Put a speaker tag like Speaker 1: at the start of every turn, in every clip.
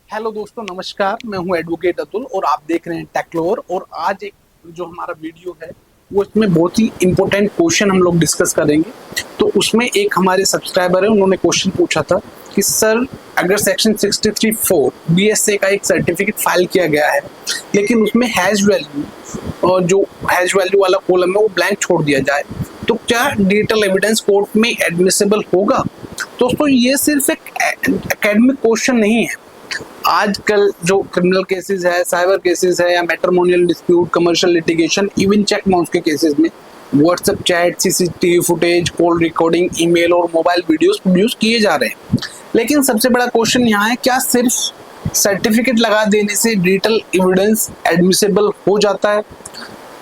Speaker 1: Hello दोस्तों, नमस्कार। मैं हूं एडवोकेट अतुल और आप देख रहे हैं टेक्लोर। और आज एक जो हमारा वीडियो है वो इसमें बहुत ही इंपॉर्टेंट क्वेश्चन हम लोग डिस्कस करेंगे। तो उसमें एक हमारे सब्सक्राइबर है, उन्होंने क्वेश्चन पूछा था कि सर, अगर सेक्शन 63(4) बीएसए का एक सर्टिफिकेट फाइल किया गया है लेकिन उसमें हैश वैल्यू और जो हैश वैल्यू वाला कॉलम है वो ब्लैंक छोड़ दिया जाए तो क्या डिजिटल एविडेंस कोर्ट में एडमिसिबल होगा? दोस्तों, ये सिर्फ एक एकेडमिक क्वेश्चन नहीं है। आजकल जो क्रिमिनल केसेस है, साइबर केसेस है या matrimonial dispute, commercial litigation, even cheque bounce के केसेस में WhatsApp chat, CCTV footage, call recording, email और मोबाइल वीडियोस प्रोड्यूस किए जा रहे हैं। लेकिन सबसे बड़ा क्वेश्चन यहाँ है, क्या सिर्फ सर्टिफिकेट लगा देने से डिजिटल एविडेंस एडमिसिबल हो जाता है?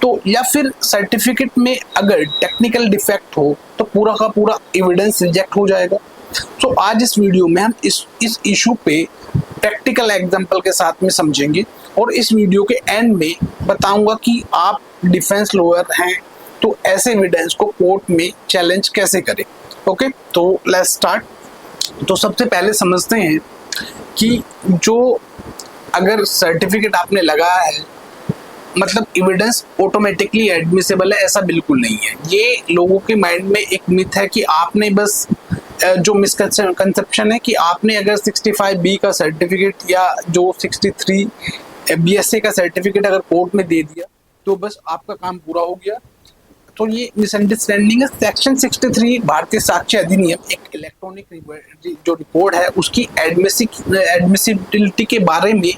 Speaker 1: तो या फिर सर्टिफिकेट में अगर टेक्निकल डिफेक्ट हो तो पूरा का पूरा एविडेंस रिजेक्ट हो जाएगा? तो आज इस वीडियो में हम इस इशू पे प्रैक्टिकल एग्जांपल के साथ में समझेंगे और इस वीडियो के एंड में बताऊंगा कि आप डिफेंस लॉयर हैं तो ऐसे एविडेंस को कोर्ट में चैलेंज कैसे करें। ओके, तो लेट्स स्टार्ट। तो सबसे पहले समझते हैं कि जो अगर सर्टिफिकेट आपने लगाया है मतलब एविडेंस ऑटोमेटिकली एडमिसिबल है, ऐसा बिल्कुल नहीं है। ये लोगों के माइंड में एक मिथ है कि आपने बस जो मिसकंसेप्शन है कि आपने अगर 65B का सर्टिफिकेट या जो 63 बीएसए का सर्टिफिकेट अगर कोर्ट में दे दिया तो बस आपका काम पूरा हो गया। तो ये मिसअंडरस्टैंडिंग है। सेक्शन 63 भारतीय साक्ष्य अधिनियम एक इलेक्ट्रॉनिक जो रिकॉर्ड है उसकी एडमिसिबिलिटी के बारे में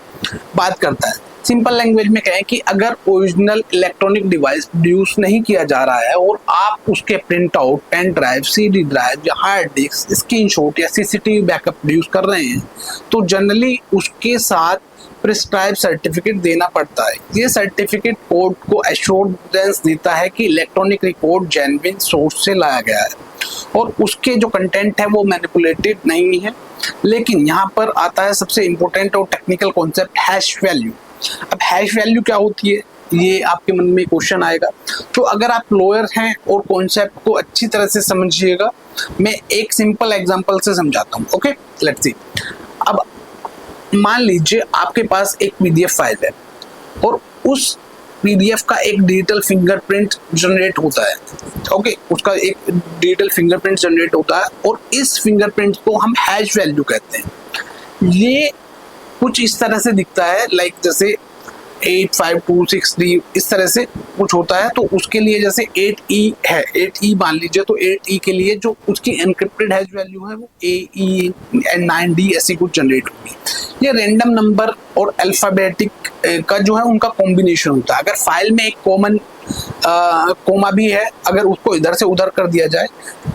Speaker 1: बात करता है। सिंपल लैंग्वेज में कहें कि अगर ओरिजिनल इलेक्ट्रॉनिक डिवाइस प्रोड्यूस नहीं किया जा रहा है और आप उसके print out, pen drive, CD drive या हार्ड डिस्क, स्क्रीनशॉट या सीसीटीवी बैकअप प्रोड्यूस कर रहे हैं तो जनरली उसके साथ प्रिस्क्राइब सर्टिफिकेट देना पड़ता है। ये सर्टिफिकेट कोर्ट को एश्योरेंस देता है कि इलेक्ट्रॉनिक रिकॉर्ड जेन्युइन सोर्स से लाया गया है और उसके जो कंटेंट है वो मैनिपुलेटेड नहीं है। लेकिन यहाँ पर आता है सबसे इम्पोर्टेंट और टेक्निकल कॉन्सेप्ट, हैश वैल्यू। अब हैश वैल्यू क्या होती है, ये आपके मन में क्वेश्चन आएगा। तो अगर आप लॉयर हैं और कॉन्सेप्ट को अच्छी तरह से समझिएगा, मैं एक सिंपल एग्जांपल से समझाता हूँ। Okay, let's see. अब मान लीजिए आपके पास एक पीडीएफ फाइल है और उस पीडीएफ का एक डिजिटल फिंगरप्रिंट जनरेट होता है। ओके, उसका एक डिजिटल फिंगरप्रिंट जनरेट होता है और इस फिंगरप्रिंट को हम हैश वैल्यू कहते हैं। ये कुछ इस तरह से दिखता है, लाइक जैसे 85263 इस तरह से कुछ होता है। तो उसके लिए जैसे 8E है, 8E मान लीजिए, तो 8E के लिए जो उसकी एनक्रिप्टेड हैश वैल्यू है वो AE and 9D ऐसी कुछ जनरेट होगी। ये रैंडम नंबर और अल्फाबेटिक का जो है उनका कॉम्बिनेशन होता है। अगर फाइल में एक कॉमन कोमा भी है, अगर उसको इधर से उधर कर दिया जाए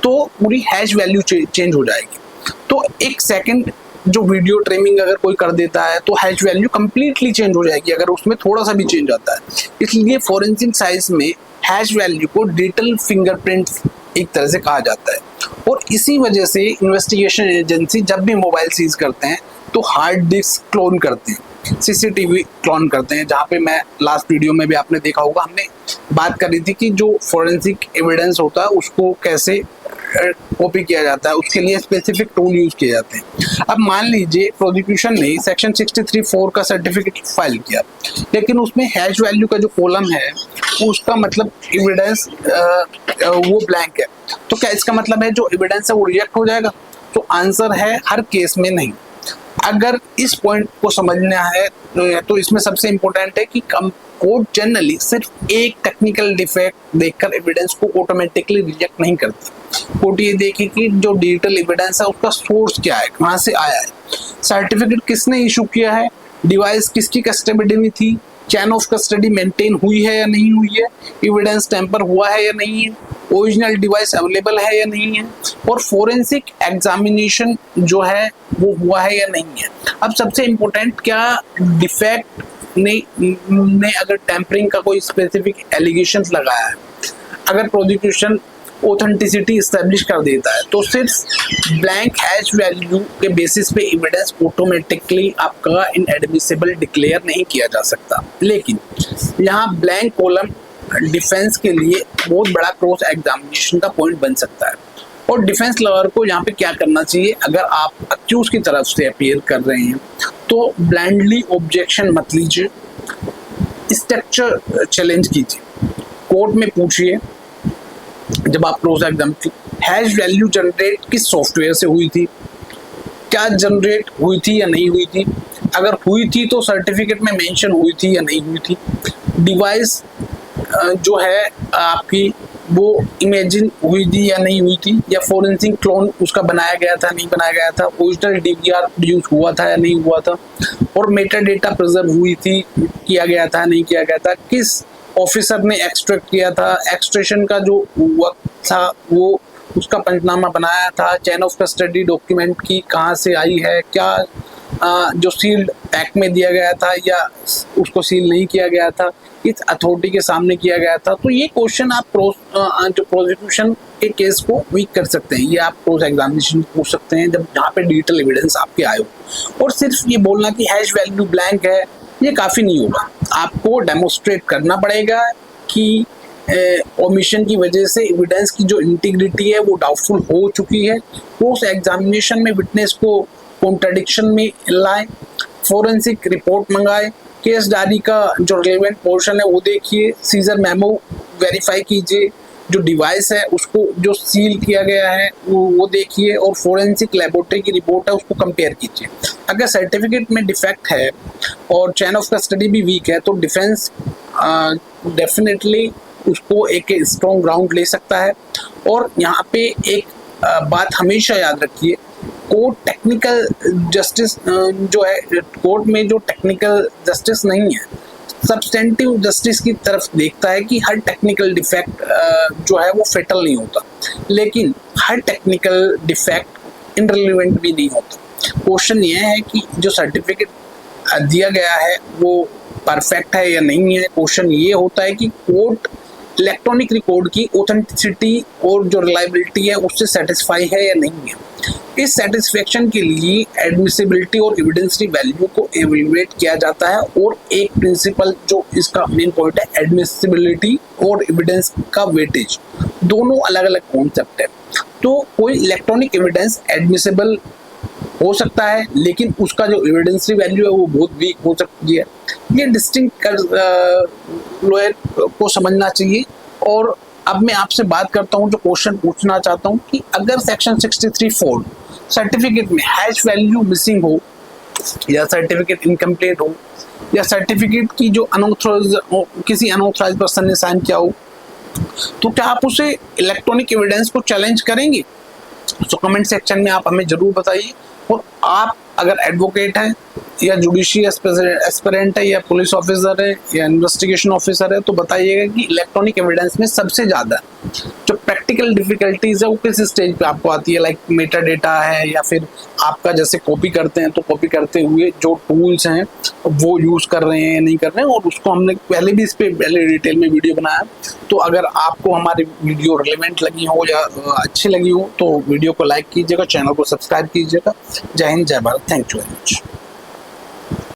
Speaker 1: तो पूरी हैश वैल्यू चेंज हो जाएगी। तो एक सेकंड जो वीडियो ट्रिमिंग अगर कोई कर देता है तो हैश वैल्यू कंप्लीटली चेंज हो जाएगी अगर उसमें थोड़ा सा भी चेंज आता है। इसलिए फोरेंसिक साइंस में हैश वैल्यू को डिजिटल फिंगरप्रिंट एक तरह से कहा जाता है। और इसी वजह से इन्वेस्टिगेशन एजेंसी जब भी मोबाइल सीज करते हैं तो हार्ड डिस्क क्लोन करते हैं, सीसीटीवी क्लोन करते हैं। जहाँ पे मैं लास्ट वीडियो में भी आपने देखा होगा, हमने बात करी थी कि जो फोरेंसिक एविडेंस होता है उसको कैसे कॉपी किया जाता है, उसके लिए स्पेसिफिक टूल यूज किए जाते हैं। अब मान लीजिए प्रोसिक्यूशन ने सेक्शन 63(4) का सर्टिफिकेट फाइल किया लेकिन उसमें हैश वैल्यू का जो कॉलम है उसका मतलब एविडेंस वो ब्लैंक है। तो क्या इसका मतलब है जो एविडेंस है वो रिजेक्ट हो जाएगा? तो आंसर है हर केस में नहीं। अगर इस पॉइंट को समझना है तो इसमें सबसे इम्पोर्टेंट है कि कोर्ट जनरली सिर्फ एक टेक्निकल डिफेक्ट देखकर एविडेंस को ऑटोमेटिकली रिजेक्ट नहीं करती। कोर्ट ये देखे कि जो डिजिटल एविडेंस है उसका सोर्स क्या है, कहाँ से आया है, सर्टिफिकेट किसने इशू किया है, डिवाइस किसकी कस्टडी में थी, चैन ऑफ कस्टडी मेंटेन हुई है या नहीं हुई है, एविडेंस टेम्पर हुआ है या नहीं है, ओरिजिनल डिवाइस अवेलेबल है या नहीं है, और फोरेंसिक एग्जामिनेशन जो है वो हुआ है या नहीं है। अब सबसे इम्पोर्टेंट, क्या डिफेक्ट ने अगर टेम्परिंग का कोई स्पेसिफिक एलिगेशन लगाया है, अगर प्रोसिक्यूशन ऑथेंटिसिटी एस्टेब्लिश कर देता है तो सिर्फ ब्लैंक हैश वैल्यू के बेसिस पे एविडेंस ऑटोमेटिकली आपका इनएडमिसिबल डिक्लेयर नहीं किया जा सकता। लेकिन यहाँ ब्लैंक कॉलम डिफेंस के लिए बहुत बड़ा क्रॉस एग्जामिनेशन का पॉइंट बन सकता है। और डिफेंस लॉयर को यहाँ पे क्या करना चाहिए, अगर आप अक्यूज की तरफ से अपीयर कर रहे हैं तो ब्लाइंडली ऑब्जेक्शन मत लीजिए, स्ट्रक्चर चैलेंज कीजिए, कोर्ट में पूछिए। जब आप क्लोज एग्जाम की हैश वैल्यू जनरेट किस सॉफ्टवेयर से हुई थी, क्या जनरेट हुई थी या नहीं हुई थी, अगर हुई थी तो सर्टिफिकेट में मेंशन हुई थी या नहीं हुई थी, डिवाइस जो है आपकी वो इमेजिन हुई थी या नहीं हुई थी, या फोरेंसिक क्लोन उसका बनाया गया था नहीं बनाया गया था, ओरिजिनल डीवीआर प्रोड्यूस हुआ था या नहीं हुआ था, और मेटा डेटा प्रिजर्व हुई थी किया गया था नहीं किया गया था, किस ऑफिसर ने एक्सट्रैक्ट किया था, एक्सट्रैक्शन का जो वक्त था वो उसका पंचनामा बनाया था, चैन ऑफ कस्टडी डॉक्यूमेंट की कहाँ से आई है, क्या जो सील्ड पैक में दिया गया था या उसको सील नहीं किया गया था, इस अथॉरिटी के सामने किया गया था। तो ये क्वेश्चन आप जो प्रोसिक्यूशन के केस को वीक कर सकते हैं, ये आप क्लोज एग्जामिनेशन पूछ सकते हैं जब जहाँ पे डिजिटल एविडेंस आपके आए हो। और सिर्फ ये बोलना कि हैश वैल्यू ब्लैंक है ये काफ़ी नहीं होगा, आपको डेमोस्ट्रेट करना पड़ेगा कि ओमिशन की वजह से एविडेंस की जो इंटीग्रिटी है वो डाउटफुल हो चुकी है। उस एग्जामिनेशन में विटनेस को कॉन्ट्रडिक्शन में लाए, फोरेंसिक रिपोर्ट मंगाए, केस डायरी का जो रिलेवेंट पोर्शन है वो देखिए, सीजर मेमो वेरीफाई कीजिए, जो डिवाइस है उसको जो सील किया गया है वो देखिए, और फोरेंसिक लेबोरेटरी की रिपोर्ट है उसको कंपेयर कीजिए। अगर सर्टिफिकेट में डिफेक्ट है और चैन ऑफ कस्टडी भी वीक है तो डिफेंस डेफिनेटली उसको एक स्ट्रॉन्ग ग्राउंड ले सकता है। और यहाँ पे एक बात हमेशा याद रखिए, कोर्ट टेक्निकल जस्टिस जो है, कोर्ट में जो टेक्निकल जस्टिस नहीं है, सब्सटेंटिव जस्टिस की तरफ देखता है कि हर टेक्निकल डिफेक्ट जो है वो फेटल नहीं होता, लेकिन हर टेक्निकल डिफेक्ट इनरिलेवेंट भी नहीं होता। क्वेश्चन ये है कि जो सर्टिफिकेट दिया गया है वो परफेक्ट है या नहीं है। क्वेश्चन ये होता है कि कोर्ट इलेक्ट्रॉनिक रिकॉर्ड की ऑथेंटिसिटी और जो रिलायबिलिटी है उससे सेटिस्फाई है या नहीं है। इस सेटिस्फेक्शन के लिए एडमिसिबिलिटी और एविडेंसरी वैल्यू को एवेल्युएट किया जाता है, और एक प्रिंसिपल जो इसका मेन पॉइंट है, एडमिसिबिलिटी और एविडेंस का वेटेज, दोनों अलग अलग कॉन्सेप्ट है। तो कोई इलेक्ट्रॉनिक एविडेंस एडमिसिबल हो सकता है लेकिन उसका जो एविडेंसरी वैल्यू है वो बहुत वीक हो सकती है। ये डिस्टिंक्ट कर लॉयर को समझना चाहिए। और अब मैं आपसे बात करता हूँ, जो क्वेश्चन पूछना चाहता हूँ कि अगर सेक्शन 63(4) सर्टिफिकेट में हैश वैल्यू मिसिंग हो, या सर्टिफिकेट इनकम्प्लीट हो, या सर्टिफिकेट की जो किसी अनऑथराइज्ड पर्सन ने साइन किया हो, तो क्या आप उसे इलेक्ट्रॉनिक एविडेंस को चैलेंज करेंगे? तो कमेंट सेक्शन में आप हमें जरूर बताइए। और आप अगर एडवोकेट हैं या जुडिशियल एस्पिरेंट है या पुलिस ऑफिसर है या इन्वेस्टिगेशन ऑफिसर है तो बताइएगा कि इलेक्ट्रॉनिक एविडेंस में सबसे ज़्यादा जो प्रैक्टिकल डिफिकल्टीज है वो किस स्टेज पे आपको आती है, लाइक मेटा डेटा है, या फिर आपका जैसे कॉपी करते हैं तो कॉपी करते हुए जो टूल्स हैं वो यूज़ कर रहे हैं या नहीं कर रहे हैं। और उसको हमने पहले भी इस पर पहले डिटेल में वीडियो बनाया। तो अगर आपको हमारी वीडियो रिलेवेंट लगी हो या अच्छी लगी हो तो वीडियो को लाइक कीजिएगा, चैनल को सब्सक्राइब कीजिएगा। जय हिंद, जय Bharat, thank you very much.